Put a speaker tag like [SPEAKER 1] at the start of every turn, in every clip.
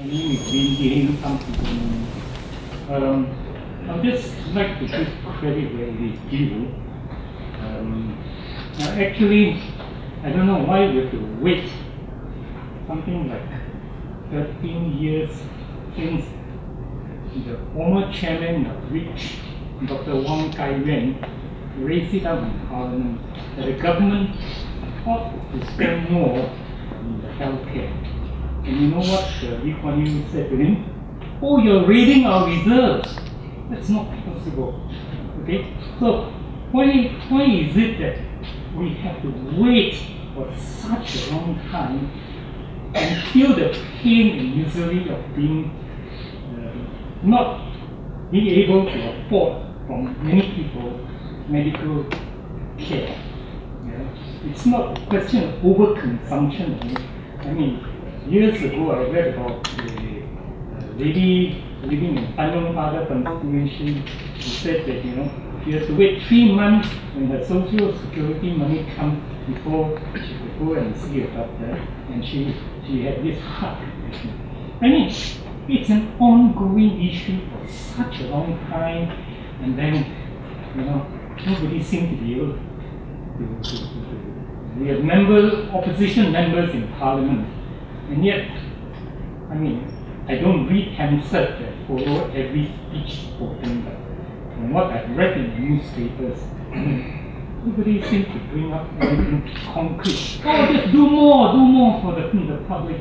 [SPEAKER 1] name is Lin Ying, some people know me. I'd just like to give credit where it is due. Actually, I don't know why we have to wait something like 13 years since the former chairman of REACH, Dr. Wong Kai Yen, raised it up in Parliament that the government ought to spend more in the healthcare. And you know what Lee Kuan Yew said to him? Oh, you're raiding our reserves. That's not possible. Okay? So why is it that we have to wait for such a long time and feel the pain and misery of being not being able to afford from many people medical care? It's not a question of overconsumption. I mean, years ago I read about a lady living in Tanjong Pagar constituency who said that she has to wait 3 months when her social security money comes before she could go and see a doctor, and she had this heart condition. I mean, it's an ongoing issue for such a long time, and then nobody seems to be able to. We have opposition members in Parliament, and yet, I mean, I don't read Hansard that follow every speech spoken, but from what I've read in the newspapers, nobody seems to bring up anything concrete. Oh, just do more for the public,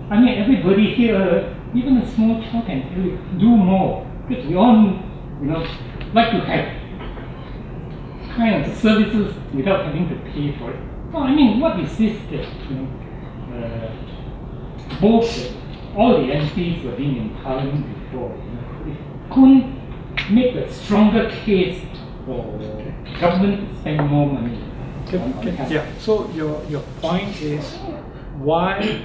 [SPEAKER 1] I mean, everybody here, even a small child can tell you, do more. Because we all, like to have kind of services without having to pay for it. Oh, I mean, what is this that, all the MPs were being in Parliament before, couldn't make a stronger case for government to spend more money.
[SPEAKER 2] Yeah, so your point is why,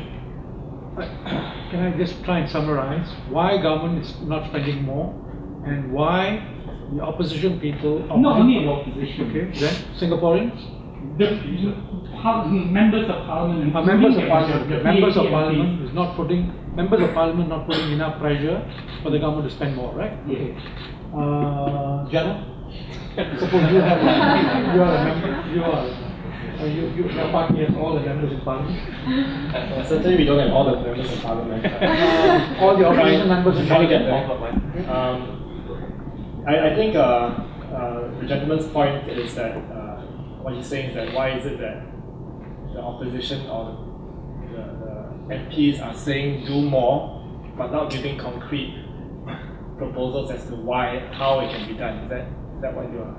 [SPEAKER 2] can I just try and summarize, why government is not spending more and why the opposition people...
[SPEAKER 1] Not only the opposition.
[SPEAKER 2] Okay, then Singaporeans?
[SPEAKER 1] Members of Parliament.
[SPEAKER 2] Members of Parliament is not putting... Members of Parliament not putting enough pressure for the government to spend more, right?
[SPEAKER 1] Okay.
[SPEAKER 2] Jana? Suppose you are a member, your party has all the members in Parliament.
[SPEAKER 3] Certainly we don't have all the members in Parliament.
[SPEAKER 2] All the opposition members in Parliament.
[SPEAKER 3] I think the gentleman's point is that what he's saying is that why is it that the opposition or the MPs are saying do more but not giving concrete proposals as to how it can be done? Is that what you are?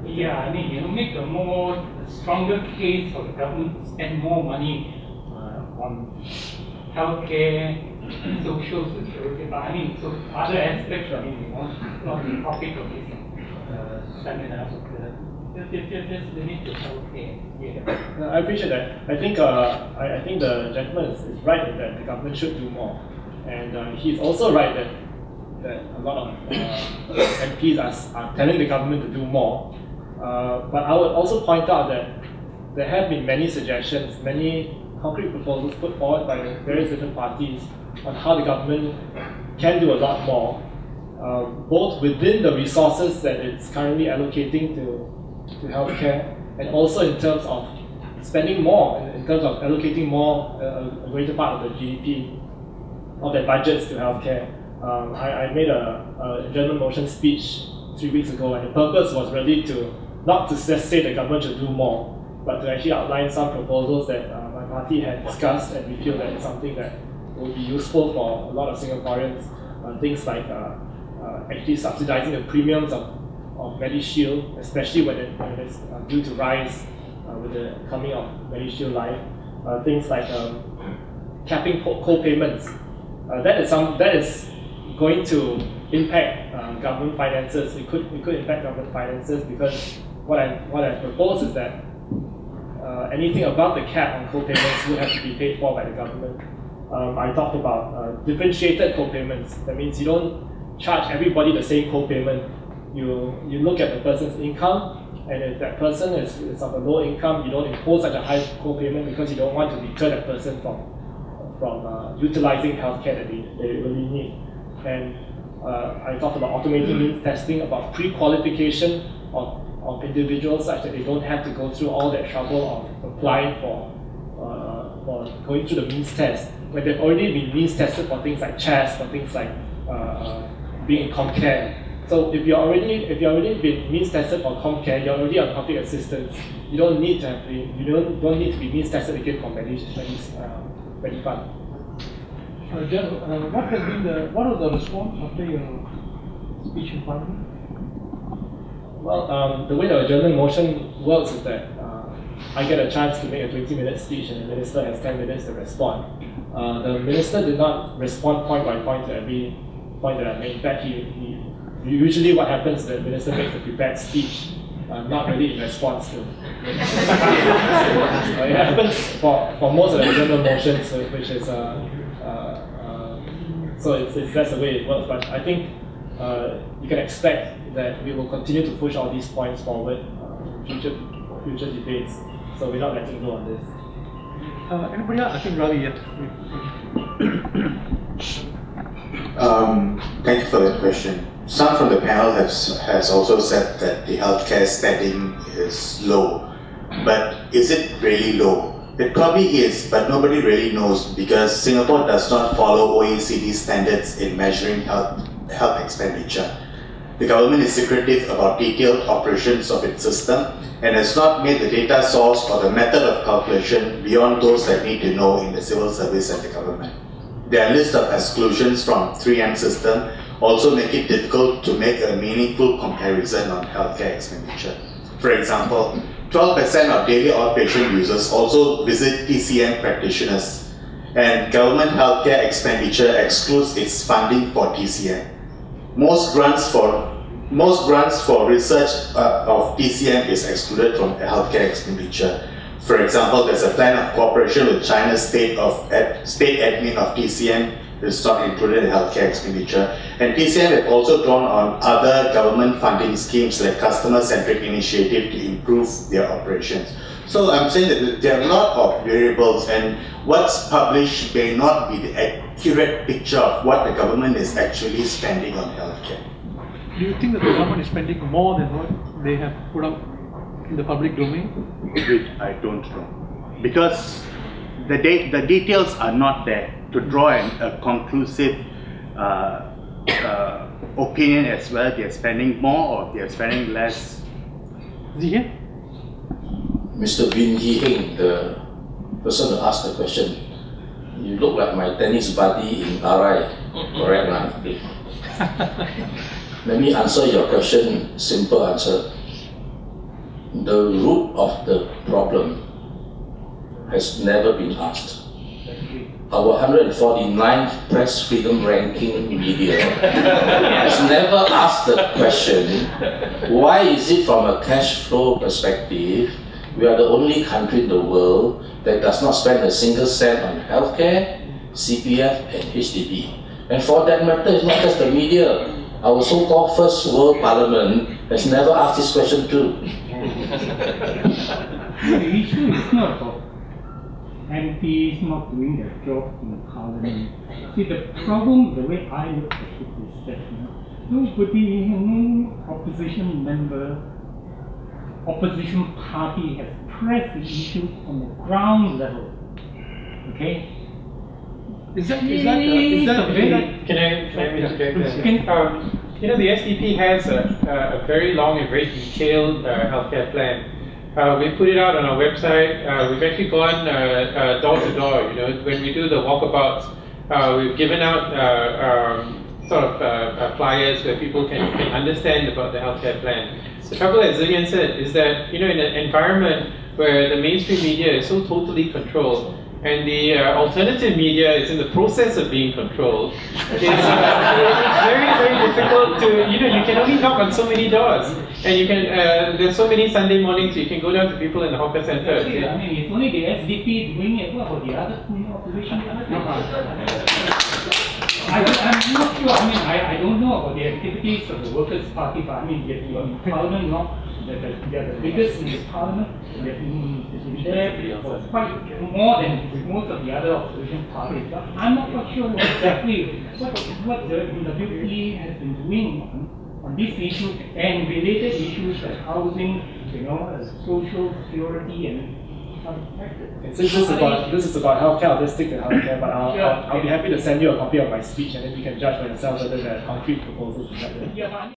[SPEAKER 1] Yeah, I mean, make a stronger case for the government to spend more money on healthcare, social security, but I mean, so other aspects, I mean, not the topic of this seminar. Just limit to healthcare. Yeah.
[SPEAKER 3] I appreciate that. I think the gentleman is right that the government should do more, and he's also right that a lot of MPs are telling the government to do more. But I would also point out that there have been many suggestions, many concrete proposals put forward by various different parties on how the government can do a lot more, both within the resources that it's currently allocating to healthcare, and also in terms of spending more, in terms of allocating more, a greater part of the GDP, of their budgets to healthcare. I made a general motion speech 3 weeks ago, and the purpose was really not to just say the government should do more, but to actually outline some proposals that my party had discussed, and we feel that it's something that will be useful for a lot of Singaporeans. Things like actually subsidizing the premiums of MediShield, especially when it's due to rise with the coming of MediShield Life. Things like capping co-payments. That is going to impact government finances. It could impact government finances because what I propose is that anything above the cap on co-payments would have to be paid for by the government. I talked about differentiated co-payments. That means you don't charge everybody the same co-payment. You look at the person's income, and if that person is of a low income, you don't impose such a high co-payment because you don't want to deter that person from utilizing healthcare that they really need. And I talked about automating means testing, about pre-qualification of individuals such that they don't have to go through all that trouble of applying for going through the means test, when they've already been means tested for things like CHAS, for things like being in ComCare. So if you're already been means tested for ComCare, you're already on public assistance. You don't need to don't need to be means tested again for Medifund.
[SPEAKER 2] What has been what was the response after your speech in Parliament?
[SPEAKER 3] Well, the way the adjournment motion works is that I get a chance to make a 20-minute speech and the minister has 10 minutes to respond. The minister did not respond point by point to every point that I made. In fact, usually what happens is the minister makes a prepared speech, not really in response to. It happens for most of the adjournment motions, which is so that's the way it works. But I think you can expect that we will continue to push all these points forward in future debates. So we're not letting go on this.
[SPEAKER 2] Anybody else? I think Ravi yet.
[SPEAKER 4] Thank you for that question. Some from the panel has also said that the healthcare spending is low. But is it really low? It probably is, but nobody really knows because Singapore does not follow OECD standards in measuring health expenditure. The government is secretive about detailed operations of its system and has not made the data source or the method of calculation beyond those that need to know in the civil service and the government. Their list of exclusions from 3M system also make it difficult to make a meaningful comparison on healthcare expenditure. For example, 12% of daily outpatient users also visit TCM practitioners, and government healthcare expenditure excludes its funding for TCM. Most grants for research of TCM is excluded from healthcare expenditure. For example, there's a plan of cooperation with China's state admin of TCM. It's not included in healthcare expenditure. And TCM have also drawn on other government funding schemes like customer-centric initiative to improve their operations. So I'm saying that there are a lot of variables, and what's published may not be the accurate picture of what the government is actually spending on healthcare.
[SPEAKER 2] Do you think that the government is spending more than what they have put up in the public domain?
[SPEAKER 5] I don't know. Because the details are not there to draw a conclusive opinion as well. They're spending more or they're spending less.
[SPEAKER 2] Is he here?
[SPEAKER 6] Mr. Bin Yi Heng, the person who asked the question, you look like my tennis buddy in RI, correct? Okay. Let me answer your question, simple answer. The root of the problem has never been asked. Our 149th press freedom ranking media has never asked the question, why is it from a cash flow perspective, we are the only country in the world that does not spend a single cent on healthcare, CPF and HDB. And for that matter, it's not just the media. Our so-called first world parliament has never asked this question too.
[SPEAKER 1] The issue is not about MPs not doing their job in Parliament. See, the problem, the way I look at it is that no opposition member, opposition party has pressed the issue on the ground level. Okay?
[SPEAKER 2] Is that
[SPEAKER 7] Can I interject? The SDP has a very long and very detailed healthcare plan. We put it out on our website. We've actually gone door to door. When we do the walkabouts, we've given out flyers where people can understand about the healthcare plan. The trouble, as Zillian said, is that in an environment where the mainstream media is so totally controlled, and the alternative media is in the process of being controlled, it's very, very difficult to, you can only knock on so many doors. And you can, there's so many Sunday mornings you can go down to people in the hawker center.
[SPEAKER 1] I mean, it's only the SDP doing it. What about the other opposition? I'm not sure. I mean, I don't know about the activities of the Workers' Party, but I mean, in Parliament, they're the biggest in the Parliament. there for quite more than most of the other opposition parties. But I'm not quite sure exactly what the WP has been doing on this issue and related issues like housing, social security and other factors.
[SPEAKER 3] And since this is about healthcare, I'll just stick to healthcare, but I'll be happy to send you a copy of my speech and then you can judge for yourself whether there are concrete proposals in that.